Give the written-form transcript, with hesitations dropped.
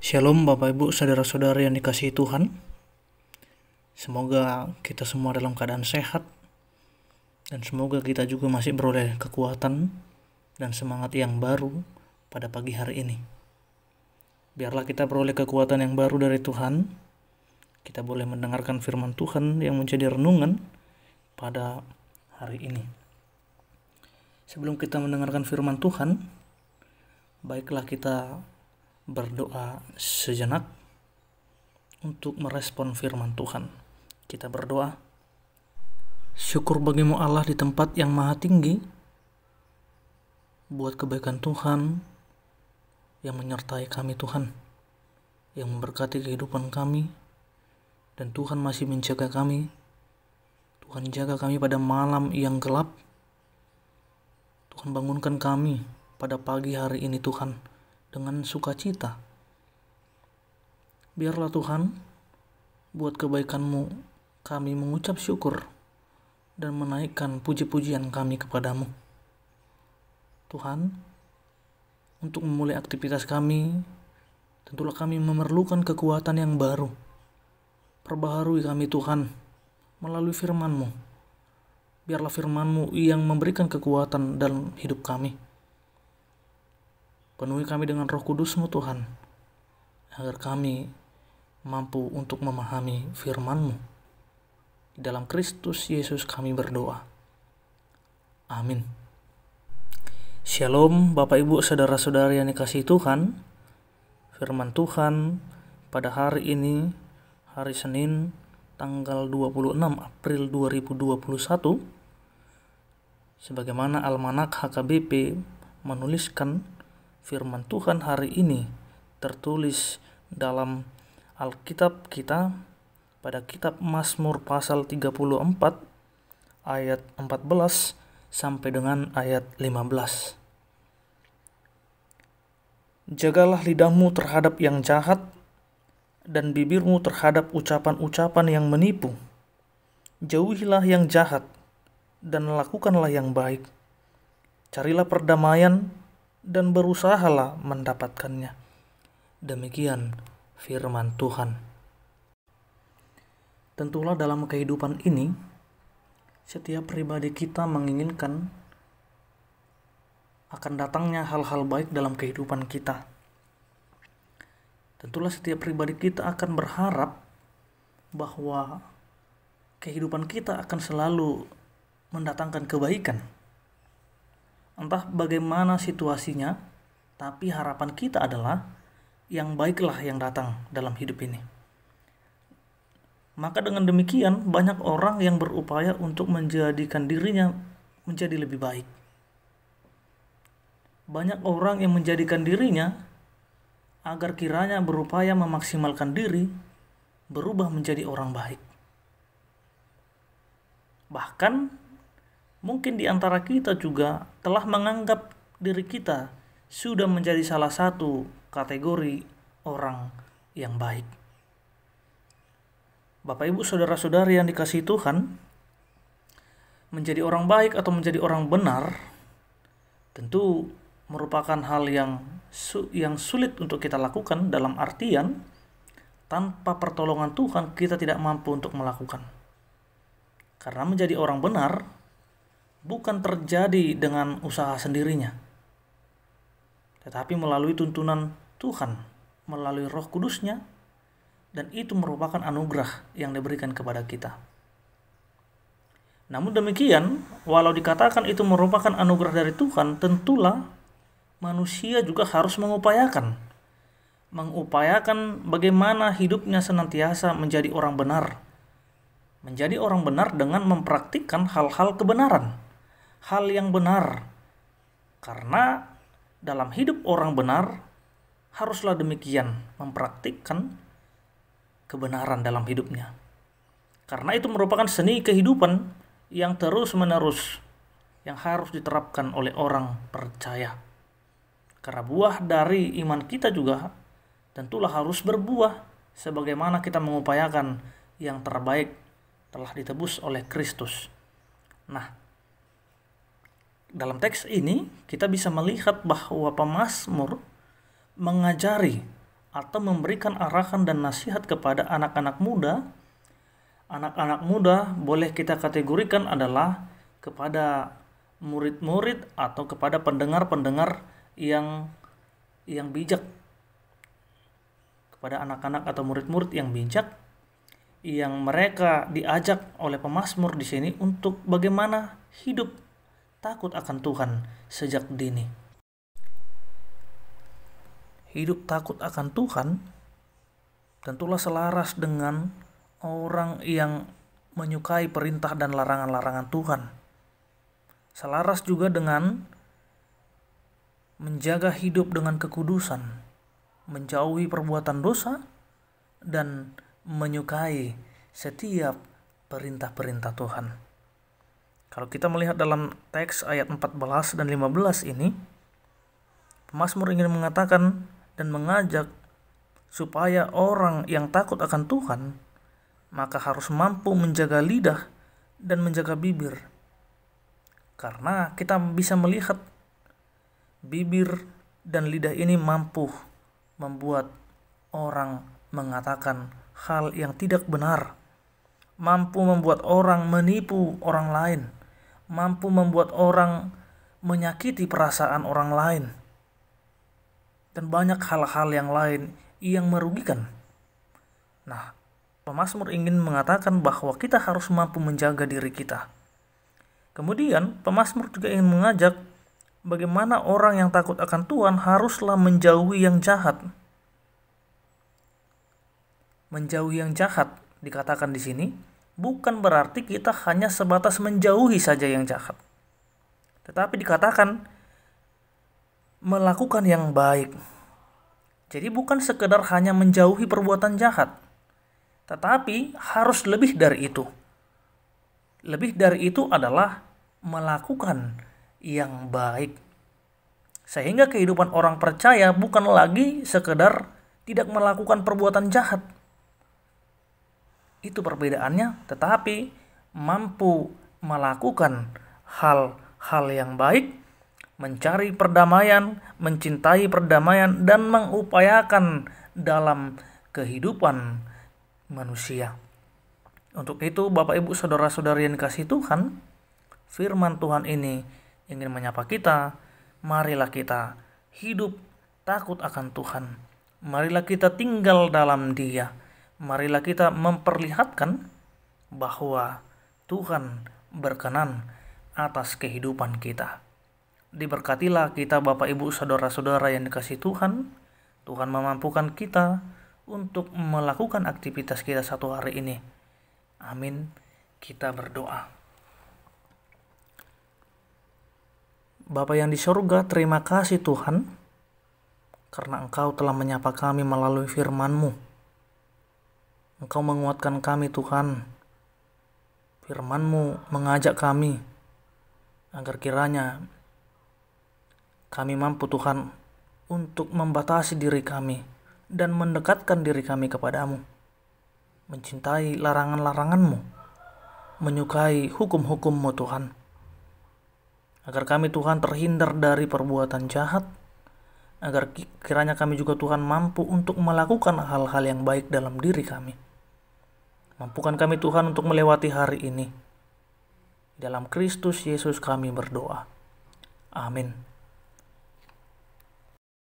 Shalom Bapak Ibu Saudara-saudari yang dikasihi Tuhan. Semoga kita semua dalam keadaan sehat dan semoga kita juga masih beroleh kekuatan dan semangat yang baru pada pagi hari ini. Biarlah kita beroleh kekuatan yang baru dari Tuhan. Kita boleh mendengarkan firman Tuhan yang menjadi renungan pada hari ini. Sebelum kita mendengarkan firman Tuhan, baiklah kita berdoa sejenak untuk merespon firman Tuhan. Kita berdoa. Syukur bagimu Allah di tempat yang maha tinggi, buat kebaikan Tuhan yang menyertai kami Tuhan, yang memberkati kehidupan kami, dan Tuhan masih menjaga kami. Tuhan jaga kami pada malam yang gelap. Tuhan bangunkan kami pada pagi hari ini Tuhan, dengan sukacita. Biarlah Tuhan, buat kebaikan-Mu kami mengucap syukur dan menaikkan puji-pujian kami kepadamu. Tuhan, untuk memulai aktivitas kami, tentulah kami memerlukan kekuatan yang baru. Perbaharui kami Tuhan, melalui firman-Mu. Biarlah firman-Mu yang memberikan kekuatan dalam hidup kami. Penuhi kami dengan Roh Kudus-Mu Tuhan, agar kami mampu untuk memahami firman-Mu. Di dalam Kristus Yesus kami berdoa. Amin. Shalom Bapak Ibu Saudara-saudari yang dikasihi Tuhan. Firman Tuhan pada hari ini, hari Senin, tanggal 26 April 2021, sebagaimana Almanak HKBP menuliskan, firman Tuhan hari ini tertulis dalam Alkitab kita pada kitab Mazmur pasal 34 ayat 14 sampai dengan ayat 15. Jagalah lidahmu terhadap yang jahat dan bibirmu terhadap ucapan-ucapan yang menipu. Jauhilah yang jahat dan lakukanlah yang baik. Carilah perdamaian dan berusahalah mendapatkannya. Demikian firman Tuhan. Tentulah dalam kehidupan ini, setiap pribadi kita menginginkan akan datangnya hal-hal baik dalam kehidupan kita. Tentulah setiap pribadi kita akan berharap bahwa kehidupan kita akan selalu mendatangkan kebaikan. Entah bagaimana situasinya, tapi harapan kita adalah yang baiklah yang datang dalam hidup ini. Maka dengan demikian, banyak orang yang berupaya untuk menjadikan dirinya menjadi lebih baik. Banyak orang yang menjadikan dirinya agar kiranya berupaya memaksimalkan diri, berubah menjadi orang baik. Bahkan mungkin di antara kita juga telah menganggap diri kita sudah menjadi salah satu kategori orang yang baik. Bapak Ibu Saudara-saudari yang dikasihi Tuhan, menjadi orang baik atau menjadi orang benar tentu merupakan hal yang sulit untuk kita lakukan, dalam artian tanpa pertolongan Tuhan kita tidak mampu untuk melakukan. Karena menjadi orang benar bukan terjadi dengan usaha sendirinya, tetapi melalui tuntunan Tuhan, melalui Roh Kudus-Nya, dan itu merupakan anugerah yang diberikan kepada kita. Namun demikian, walau dikatakan itu merupakan anugerah dari Tuhan, tentulah manusia juga harus mengupayakan bagaimana hidupnya senantiasa menjadi orang benar. Menjadi orang benar dengan mempraktikkan hal-hal kebenaran, hal yang benar. Karena dalam hidup orang benar haruslah demikian, mempraktikkan kebenaran dalam hidupnya. Karena itu merupakan seni kehidupan yang terus-menerus yang harus diterapkan oleh orang percaya. Karena buah dari iman kita juga tentulah harus berbuah sebagaimana kita mengupayakan yang terbaik telah ditebus oleh Kristus. Nah, dalam teks ini kita bisa melihat bahwa pemazmur mengajari atau memberikan arahan dan nasihat kepada anak-anak muda. Anak-anak muda boleh kita kategorikan adalah kepada murid-murid atau kepada pendengar-pendengar yang bijak. Kepada anak-anak atau murid-murid yang bijak, yang mereka diajak oleh pemazmur di sini untuk bagaimana hidup takut akan Tuhan sejak dini. Hidup takut akan Tuhan tentulah selaras dengan orang yang menyukai perintah dan larangan-larangan Tuhan. Selaras juga dengan menjaga hidup dengan kekudusan, menjauhi perbuatan dosa, dan menyukai setiap perintah-perintah Tuhan. Kalau kita melihat dalam teks ayat 14 dan 15 ini, pemazmur ingin mengatakan dan mengajak supaya orang yang takut akan Tuhan maka harus mampu menjaga lidah dan menjaga bibir. Karena kita bisa melihat bibir dan lidah ini mampu membuat orang mengatakan hal yang tidak benar, mampu membuat orang menipu orang lain, mampu membuat orang menyakiti perasaan orang lain, dan banyak hal-hal yang lain yang merugikan. Nah, pemazmur ingin mengatakan bahwa kita harus mampu menjaga diri kita. Kemudian pemazmur juga ingin mengajak bagaimana orang yang takut akan Tuhan haruslah menjauhi yang jahat. Menjauhi yang jahat dikatakan di sini bukan berarti kita hanya sebatas menjauhi saja yang jahat. Tetapi dikatakan melakukan yang baik. Jadi bukan sekedar hanya menjauhi perbuatan jahat, tetapi harus lebih dari itu. Lebih dari itu adalah melakukan yang baik. Sehingga kehidupan orang percaya bukan lagi sekedar tidak melakukan perbuatan jahat. Itu perbedaannya, tetapi mampu melakukan hal-hal yang baik, mencari perdamaian, mencintai perdamaian, dan mengupayakan dalam kehidupan manusia. Untuk itu, Bapak Ibu Saudara-saudari yang dikasihi Tuhan, firman Tuhan ini ingin menyapa kita. Marilah kita hidup takut akan Tuhan. Marilah kita tinggal dalam Dia. Marilah kita memperlihatkan bahwa Tuhan berkenan atas kehidupan kita. Diberkatilah kita Bapak Ibu Saudara-saudara yang dikasihi Tuhan. Tuhan memampukan kita untuk melakukan aktivitas kita satu hari ini. Amin. Kita berdoa. Bapa yang di surga, terima kasih Tuhan, karena Engkau telah menyapa kami melalui firman-Mu. Engkau menguatkan kami Tuhan. Firman-Mu mengajak kami agar kiranya kami mampu Tuhan untuk membatasi diri kami dan mendekatkan diri kami kepadamu, mencintai larangan-larangan-Mu, menyukai hukum-hukum-Mu Tuhan, agar kami Tuhan terhindar dari perbuatan jahat, agar kiranya kami juga Tuhan mampu untuk melakukan hal-hal yang baik dalam diri kami. Mampukan kami Tuhan untuk melewati hari ini. Dalam Kristus Yesus kami berdoa. Amin.